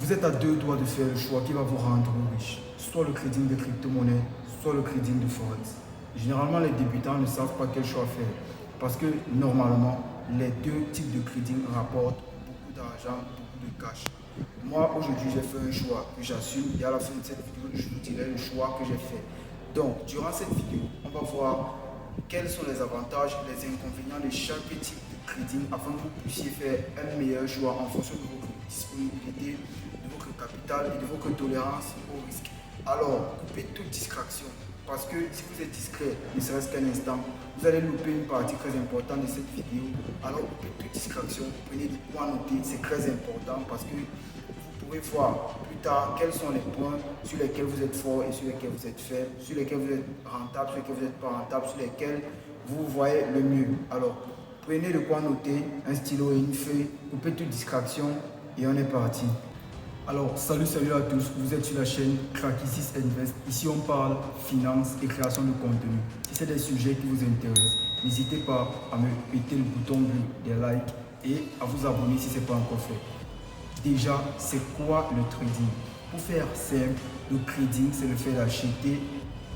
Vous êtes à deux doigts de faire le choix qui va vous rendre riche. Soit le trading de crypto-monnaie, soit le trading de forex. Généralement, les débutants ne savent pas quel choix faire parce que normalement, les deux types de trading rapportent beaucoup d'argent, beaucoup de cash. Moi, aujourd'hui, j'ai fait un choix que j'assume et à la fin de cette vidéo, je vous dirai le choix que j'ai fait. Donc, durant cette vidéo, on va voir quels sont les avantages et les inconvénients de chaque type de trading afin que vous puissiez faire un meilleur choix en fonction de votre disponibilité, de votre capital et de votre tolérance au risque. Alors, coupez toute distraction parce que si vous êtes discret, ne serait-ce qu'un instant, vous allez louper une partie très importante de cette vidéo. Alors, coupez toute distraction, prenez des points notés, c'est très important parce que vous pourrez voir plus tard quels sont les points sur lesquels vous êtes fort et sur lesquels vous êtes faible, sur lesquels vous êtes rentable, sur lesquels vous n'êtes pas rentable, sur lesquels vous voyez le mieux. Alors, prenez de quoi noter, un stylo et une feuille, coupez toute distraction et on est parti. Alors, salut à tous, vous êtes sur la chaîne Crackisys Invest. Ici, on parle finance et création de contenu. Si c'est des sujets qui vous intéressent, n'hésitez pas à me péter le bouton bleu des likes et à vous abonner si ce n'est pas encore fait. Déjà, c'est quoi le trading? Pour faire simple, le trading, c'est le fait d'acheter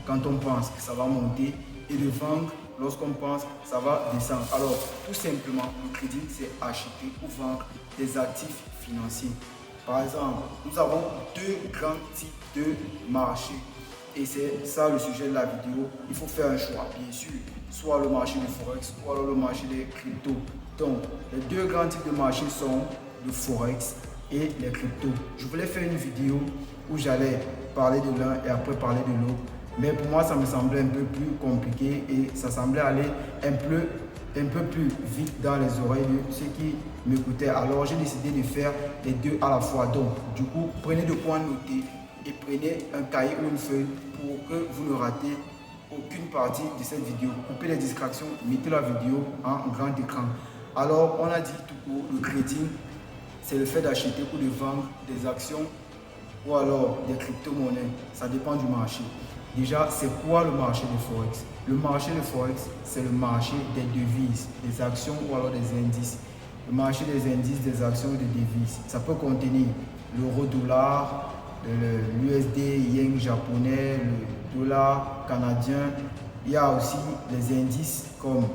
quand on pense que ça va monter et de vendre lorsqu'on pense que ça va descendre. Alors, tout simplement, le trading, c'est acheter ou vendre des actifs financiers. Par exemple, nous avons deux grands types de marchés et c'est ça le sujet de la vidéo. Il faut faire un choix, bien sûr, soit le marché du forex ou alors le marché des cryptos. Donc, les deux grands types de marchés sont le forex et les cryptos. Je voulais faire une vidéo où j'allais parler de l'un et après parler de l'autre. Mais pour moi, ça me semblait un peu plus compliqué et ça semblait aller un peu plus vite dans les oreilles de ceux qui m'écoutaient. Alors, j'ai décidé de faire les deux à la fois. Donc, du coup, prenez de quoi noter et prenez un cahier ou une feuille pour que vous ne ratez aucune partie de cette vidéo. Coupez les distractions, mettez la vidéo en grand écran. Alors, on a dit tout court, le trading, c'est le fait d'acheter ou de vendre des actions ou alors des crypto-monnaies. Ça dépend du marché. Déjà, c'est quoi le marché de Forex? Le marché de Forex, c'est le marché des devises, des actions ou alors des indices. Le marché des indices, des actions et des devises. Ça peut contenir l'euro-dollar, l'USD yen japonais, le dollar canadien. Il y a aussi les indices comme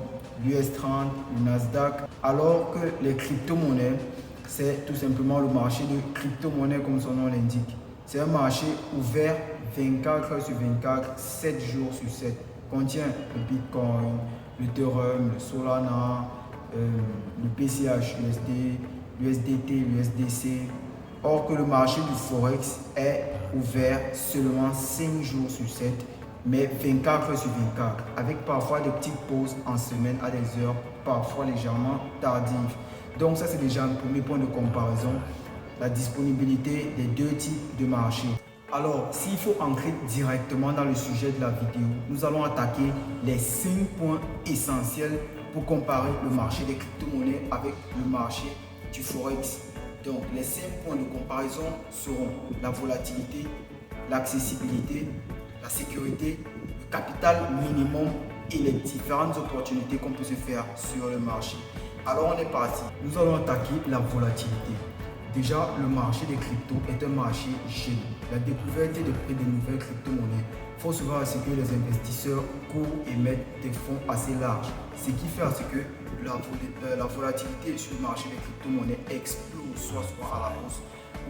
l'US30, le Nasdaq. Alors que les crypto-monnaies, c'est tout simplement le marché de crypto-monnaies comme son nom l'indique. C'est un marché ouvert 24 heures sur 24, 7 jours sur 7. Contient le Bitcoin, l'Ethereum, le Solana, le PCH USD, l'USDT, l'USDC. Or que le marché du Forex est ouvert seulement 5 jours sur 7, mais 24 heures sur 24, avec parfois des petites pauses en semaine à des heures parfois légèrement tardives. Donc ça, c'est déjà un premier point de comparaison, la disponibilité des deux types de marchés. Alors, s'il faut entrer directement dans le sujet de la vidéo, nous allons attaquer les 5 points essentiels pour comparer le marché des crypto-monnaies avec le marché du Forex. Donc, les 5 points de comparaison seront la volatilité, l'accessibilité, la sécurité, le capital minimum et les différentes opportunités qu'on peut se faire sur le marché. Alors, on est parti. Nous allons attaquer la volatilité. Déjà, le marché des cryptos est un marché jeune. La découverte des prix de nouvelles crypto-monnaies, il faut souvent à ce que les investisseurs courent et mettent des fonds assez larges. Ce qui fait à ce que la volatilité sur le marché des crypto-monnaies explose, soit à la hausse,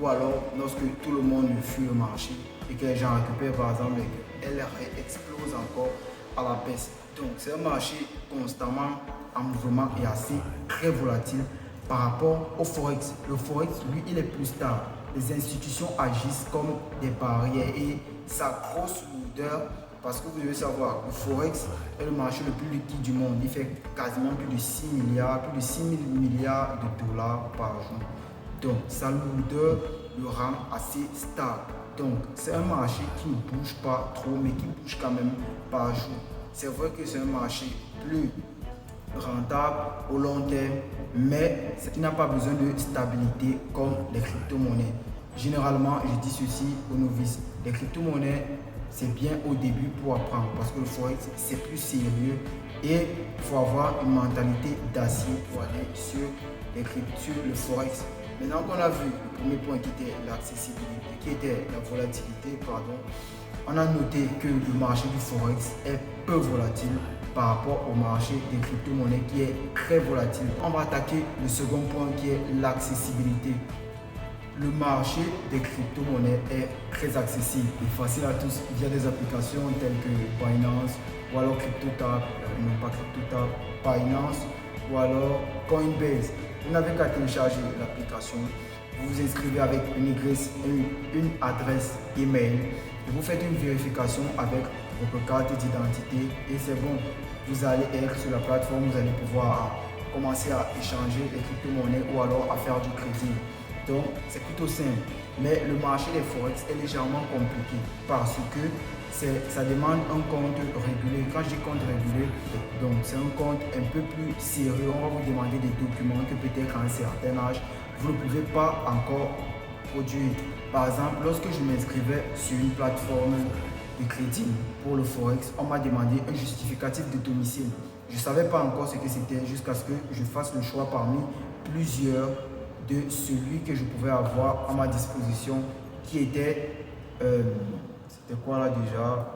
ou alors lorsque tout le monde fuit le marché et que les gens récupèrent par exemple, elle explose encore à la baisse. Donc, c'est un marché constamment en mouvement et assez très volatile. Par rapport au Forex, le Forex, lui, il est plus stable. Les institutions agissent comme des barrières et sa grosse lourdeur, parce que vous devez savoir, le Forex est le marché le plus liquide du monde. Il fait quasiment plus de 6 milliards, plus de 6 000 milliards de dollars par jour. Donc, sa lourdeur le rend assez stable. Donc, c'est un marché qui ne bouge pas trop, mais qui bouge quand même par jour. C'est vrai que c'est un marché plus rentable au long terme, mais il n'a pas besoin de stabilité comme les crypto-monnaies. Généralement, je dis ceci aux novices, les crypto-monnaies, c'est bien au début pour apprendre parce que le Forex, c'est plus sérieux et il faut avoir une mentalité d'acier pour aller sur le Forex. Maintenant qu'on a vu le premier point qui était l'accessibilité, qui était la volatilité, pardon, on a noté que le marché du Forex est peu volatile par rapport au marché des crypto-monnaies qui est très volatile. On va attaquer le second point qui est l'accessibilité. Le marché des crypto-monnaies est très accessible et facile à tous via des applications telles que Binance ou alors CryptoTab, non pas CryptoTab, Binance ou alors Coinbase. Vous n'avez qu'à télécharger l'application, vous vous inscrivez avec une adresse email et vous faites une vérification avec votre carte d'identité et c'est bon. Vous allez être sur la plateforme, vous allez pouvoir commencer à échanger les crypto-monnaies ou alors à faire du crédit. Donc, c'est plutôt simple. Mais le marché des Forex est légèrement compliqué parce que ça demande un compte régulé. Quand je dis compte régulé, donc c'est un compte un peu plus sérieux. On va vous demander des documents que peut-être à un certain âge, vous ne pouvez pas encore produire. Par exemple, lorsque je m'inscrivais sur une plateforme de crédit pour le Forex, on m'a demandé un justificatif de domicile. Je ne savais pas encore ce que c'était jusqu'à ce que je fasse le choix parmi plusieurs de celui que je pouvais avoir à ma disposition qui était, c'était quoi là déjà?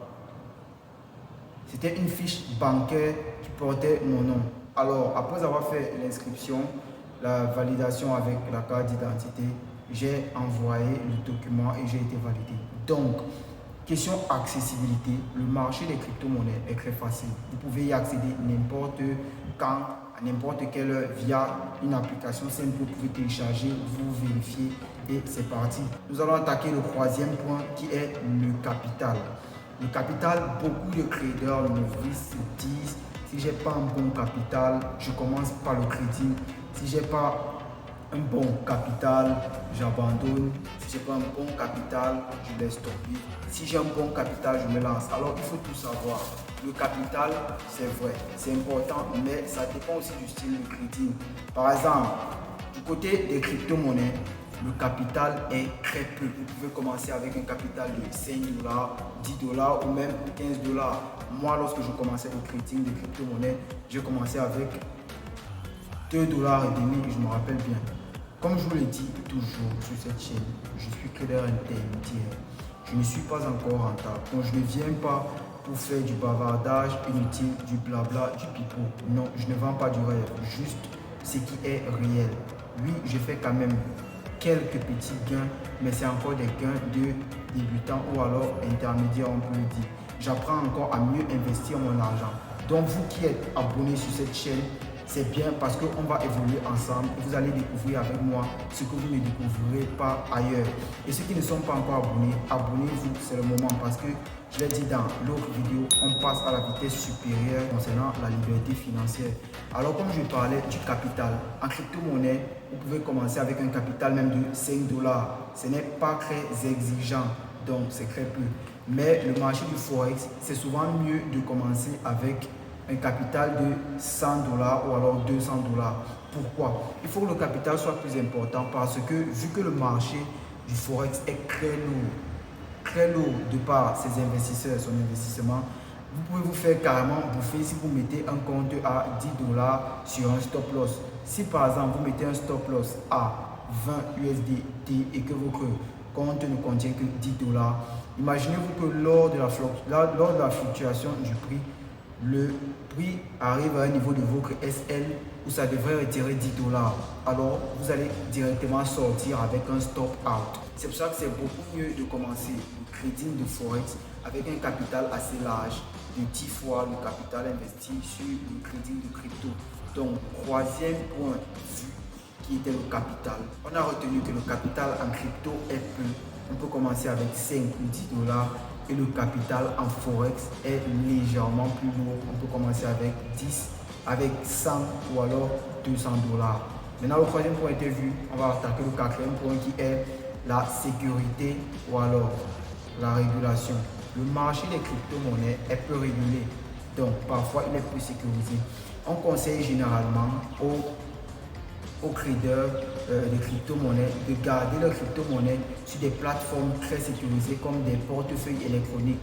C'était une fiche bancaire qui portait mon nom. Alors, après avoir fait l'inscription, la validation avec la carte d'identité, j'ai envoyé le document et j'ai été validé. Donc, question accessibilité, le marché des crypto-monnaies est très facile. Vous pouvez y accéder n'importe quand, à n'importe quelle heure, via une application simple. Vous pouvez télécharger, vous vérifier et c'est parti. Nous allons attaquer le troisième point qui est le capital. Le capital, beaucoup de traders novices se disent, si je n'ai pas un bon capital, je commence par le crédit. Si je n'ai pas un bon capital, j'abandonne. Si je n'ai pas un bon capital, je laisse tomber. Si j'ai un bon capital, je me lance. Alors, il faut tout savoir. Le capital, c'est vrai, c'est important, mais ça dépend aussi du style de crédit. Par exemple, du côté des crypto-monnaies, le capital est très peu. Vous pouvez commencer avec un capital de 5 $, 10 $ ou même 15 $. Moi, lorsque je commençais le trading de crypto-monnaies, j'ai commencé avec 2,5 $, je me rappelle bien. Comme je vous l'ai dit toujours sur cette chaîne, je suis trader intermédiaire. Je ne suis pas encore rentable. Donc je ne viens pas pour faire du bavardage inutile, du blabla, du pipeau. Non, je ne vends pas du rêve, juste ce qui est réel. Oui, je fais quand même quelques petits gains, mais c'est encore des gains de débutants ou alors intermédiaires, on peut le dire. J'apprends encore à mieux investir mon argent. Donc vous qui êtes abonnés sur cette chaîne, c'est bien parce qu'on va évoluer ensemble et vous allez découvrir avec moi ce que vous ne découvrirez pas ailleurs. Et ceux qui ne sont pas encore abonnés, abonnez-vous, c'est le moment parce que je l'ai dit dans l'autre vidéo, on passe à la vitesse supérieure concernant la liberté financière. Alors comme je parlais du capital, en crypto-monnaie, vous pouvez commencer avec un capital même de 5 $. Ce n'est pas très exigeant, donc c'est très peu. Mais le marché du Forex, c'est souvent mieux de commencer avec un capital de 100 $ ou alors 200 $. Pourquoi? Il faut que le capital soit plus important parce que vu que le marché du Forex est très lourd de par ses investisseurs, son investissement, vous pouvez vous faire carrément bouffer si vous mettez un compte à 10 $ sur un stop loss. Si par exemple vous mettez un stop loss à 20 USDT et que votre compte ne contient que 10 $, imaginez-vous que lors de la fluctuation du prix, le prix arrive à un niveau de votre SL où ça devrait retirer 10 $. Alors, vous allez directement sortir avec un stop out. C'est pour ça que c'est beaucoup mieux de commencer le trading de Forex avec un capital assez large, de 10 fois le capital investi sur le trading de crypto. Donc, troisième point qui était le capital. On a retenu que le capital en crypto est peu. On peut commencer avec 5 ou 10 $. Et le capital en Forex est légèrement plus lourd. On peut commencer avec 10, avec 100 ou alors 200 $. Maintenant, le troisième point a été vu. On va attaquer le quatrième point qui est la sécurité ou alors la régulation. Le marché des crypto-monnaies est peu régulé. Donc, parfois, il est plus sécurisé. On conseille généralement aux traders de crypto-monnaies de garder leurs crypto-monnaies sur des plateformes très sécurisées comme des portefeuilles électroniques.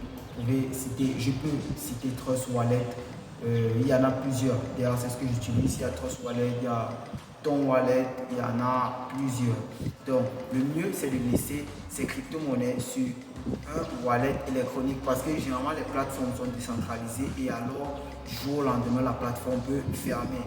Je peux citer Trust Wallet, il y en a plusieurs. D'ailleurs, c'est ce que j'utilise. Il y a Trust Wallet, il y a ton wallet, il y en a plusieurs. Donc, le mieux, c'est de laisser ces crypto-monnaies sur un wallet électronique parce que généralement, les plateformes sont décentralisées et alors, du jour au lendemain, la plateforme peut fermer.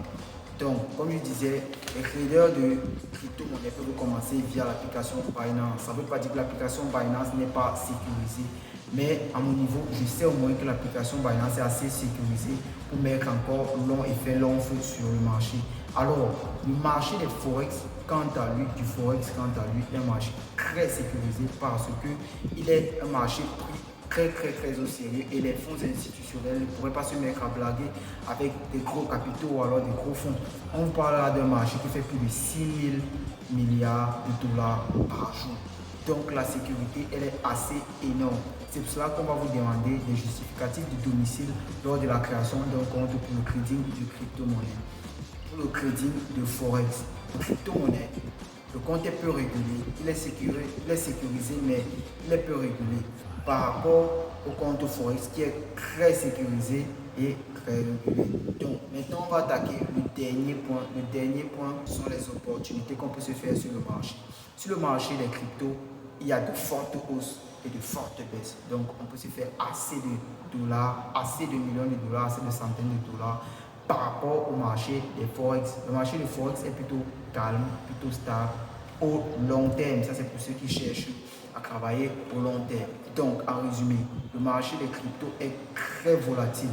Donc, comme je disais, les traders de crypto-monnaies peuvent commencer via l'application Binance. Ça ne veut pas dire que l'application Binance n'est pas sécurisée, mais à mon niveau, je sais au moins que l'application Binance est assez sécurisée pour mettre encore long et faire long feu sur le marché. Alors, le marché des Forex, quant à lui, est un marché très sécurisé parce qu'il est un marché pris très au sérieux et les fonds institutionnels ne pourraient pas se mettre à blaguer avec des gros capitaux ou alors des gros fonds. On parle là d'un marché qui fait plus de 6 000 milliards de dollars par jour. Donc la sécurité, elle est assez énorme. C'est pour cela qu'on va vous demander des justificatifs de domicile lors de la création d'un compte pour le trading de crypto-monnaie. Pour le trading de Forex, crypto-monnaie, le compte est peu régulé, il est sécurisé, mais il est peu régulé par rapport au compte Forex qui est très sécurisé et très régulé. Donc maintenant on va attaquer le dernier point. Le dernier point sont les opportunités qu'on peut se faire sur le marché. Sur le marché des cryptos, il y a de fortes hausses et de fortes baisses. Donc on peut se faire assez de dollars, assez de millions de dollars, assez de centaines de dollars par rapport au marché des Forex. Le marché des Forex est plutôt calme, plutôt stable au long terme. Ça, c'est pour ceux qui cherchent à travailler au long terme. Donc, en résumé, le marché des cryptos est très volatile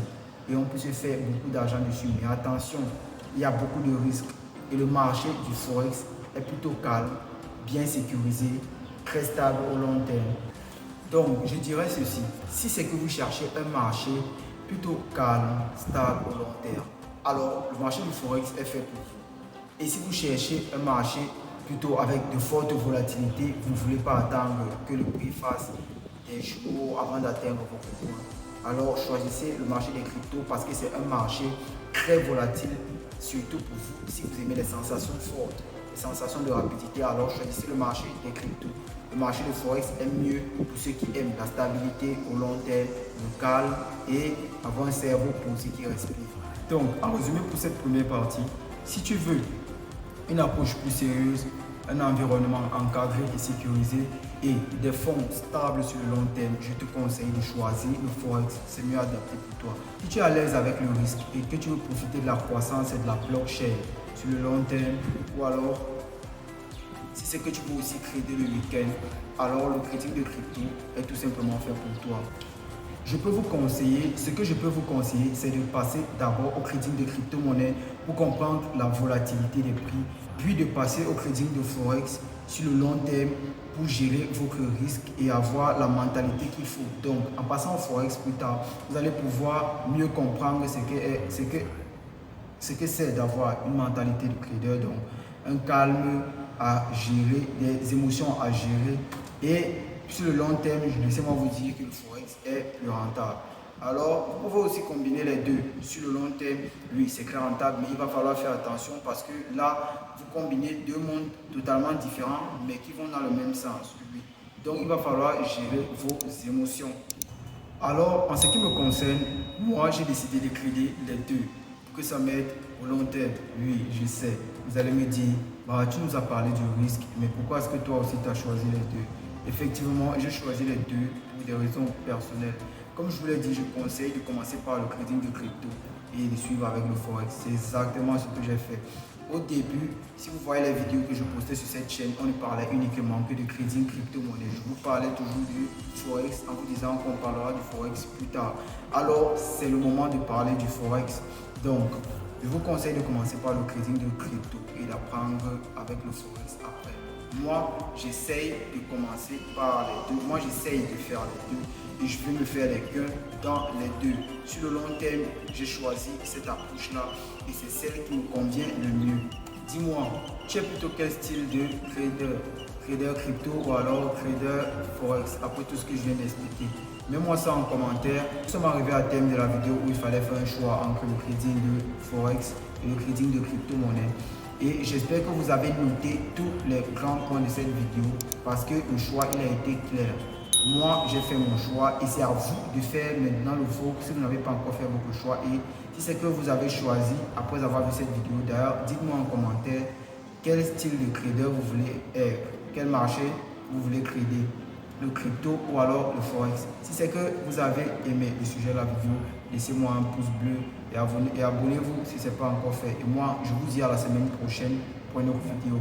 et on peut se faire beaucoup d'argent dessus. Mais attention, il y a beaucoup de risques et le marché du Forex est plutôt calme, bien sécurisé, très stable au long terme. Donc, je dirais ceci. Si c'est que vous cherchez un marché plutôt calme, stable au long terme, alors le marché du Forex est fait pour vous. Et si vous cherchez un marché plutôt avec de fortes volatilités, vous ne voulez pas attendre que le prix fasse des jours avant d'atteindre vos points, alors choisissez le marché des cryptos parce que c'est un marché très volatile, surtout pour vous. Si vous aimez les sensations fortes, les sensations de rapidité, alors choisissez le marché des cryptos. Le marché de Forex est mieux pour ceux qui aiment la stabilité au long terme, le calme et avoir un cerveau pour ceux qui respirent. Donc, en résumé pour cette première partie, si tu veux une approche plus sérieuse, un environnement encadré et sécurisé et des fonds stables sur le long terme, je te conseille de choisir le Forex. C'est mieux adapté pour toi. Si tu es à l'aise avec le risque et que tu veux profiter de la croissance et de la blockchain sur le long terme, ou alors si c'est que tu veux aussi trader le week-end, alors le trading de crypto est tout simplement fait pour toi. Ce que je peux vous conseiller, c'est de passer d'abord au trading de crypto-monnaie pour comprendre la volatilité des prix, puis de passer au trading de Forex sur le long terme pour gérer votre risque et avoir la mentalité qu'il faut. Donc, en passant au Forex plus tard, vous allez pouvoir mieux comprendre ce que c'est d'avoir une mentalité de trader, donc un calme à gérer, des émotions à gérer et sur le long terme, laissez-moi vous dire que le Forex est plus rentable. Alors, vous pouvez aussi combiner les deux. Sur le long terme, oui, c'est très rentable, mais il va falloir faire attention parce que là, vous combinez deux mondes totalement différents, mais qui vont dans le même sens. Oui. Donc, il va falloir gérer vos émotions. Alors, en ce qui me concerne, moi, j'ai décidé de créer les deux pour que ça m'aide au long terme. Oui, je sais. Vous allez me dire, bah, tu nous as parlé du risque, mais pourquoi est-ce que toi aussi tu as choisi les deux? Effectivement, j'ai choisi les deux pour des raisons personnelles. Comme je vous l'ai dit, je conseille de commencer par le trading de crypto et de suivre avec le Forex. C'est exactement ce que j'ai fait. Au début, si vous voyez les vidéos que je postais sur cette chaîne, on ne parlait uniquement que de trading crypto-monnaie. Je vous parlais toujours du Forex en vous disant qu'on parlera du Forex plus tard. Alors, c'est le moment de parler du Forex. Donc, je vous conseille de commencer par le trading de crypto et d'apprendre avec le Forex après. Moi, j'essaye de commencer par les deux. Moi, j'essaye de faire les deux et je veux me faire les gains dans les deux. Sur le long terme, j'ai choisi cette approche-là et c'est celle qui me convient le mieux. Dis-moi, tu es plutôt quel style de trader? Trader crypto ou alors trader Forex, après tout ce que je viens d'expliquer? Mets-moi ça en commentaire. Nous sommes arrivés à thème de la vidéo où il fallait faire un choix entre le trading de Forex et le trading de crypto-monnaie. Et j'espère que vous avez noté tous les grands points de cette vidéo parce que le choix il a été clair. Moi, j'ai fait mon choix et c'est à vous de faire maintenant le vôtre si vous n'avez pas encore fait votre choix. Et si c'est que vous avez choisi après avoir vu cette vidéo, d'ailleurs, dites-moi en commentaire quel style de trader vous voulez être, quel marché vous voulez trader, le crypto ou alors le forex. Si c'est que vous avez aimé le sujet de la vidéo, laissez-moi un pouce bleu et abonnez-vous si ce n'est pas encore fait. Et moi, je vous dis à la semaine prochaine pour une autre vidéo.